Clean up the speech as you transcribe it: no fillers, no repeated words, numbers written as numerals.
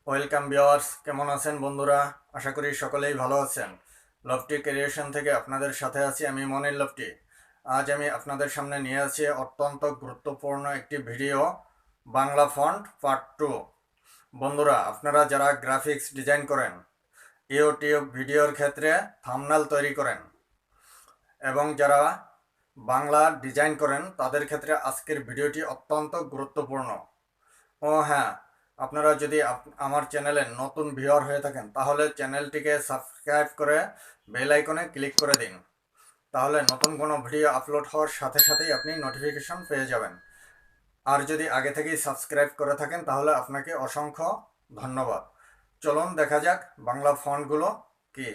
Welcome viewers, কেমন আছেন বন্ধুরা? আশা করি সকলেই ভালো আছেন। লফটি ক্রিয়েশন থেকে আপনাদের সাথে আছি আমি মনির লফটি। আজ আমি আপনাদের সামনে নিয়ে আছি অত্যন্ত গুরুত্বপূর্ণ একটি ভিডিও, বাংলা ফন্ট পার্ট 2। বন্ধুরা, আপনারা যারা গ্রাফিক্স ডিজাইন করেন, ইউটিউব ভিডিওর ক্ষেত্রে থাম্বনেল তৈরি করেন এবং যারা বাংলা ডিজাইন করেন, তাদের ক্ষেত্রে আজকের ভিডিওটি অত্যন্ত গুরুত্বপূর্ণ। ও হ্যাঁ, আপনারা যদি আমার চ্যানেলে নতুন ভিউয়ার হয়ে থাকেন, তাহলে চ্যানেলটিকে সাবস্ক্রাইব করে বেল আইকনে ক্লিক করে দিন। তাহলে নতুন কোনো ভিডিও আপলোড হওয়ার সাথে সাথেই আপনি নোটিফিকেশন পেয়ে যাবেন। আর যদি আগে থেকেই সাবস্ক্রাইব করে থাকেন, তাহলে আপনাকে অসংখ্য ধন্যবাদ। চলুন দেখা যাক বাংলা ফন্টগুলো কি।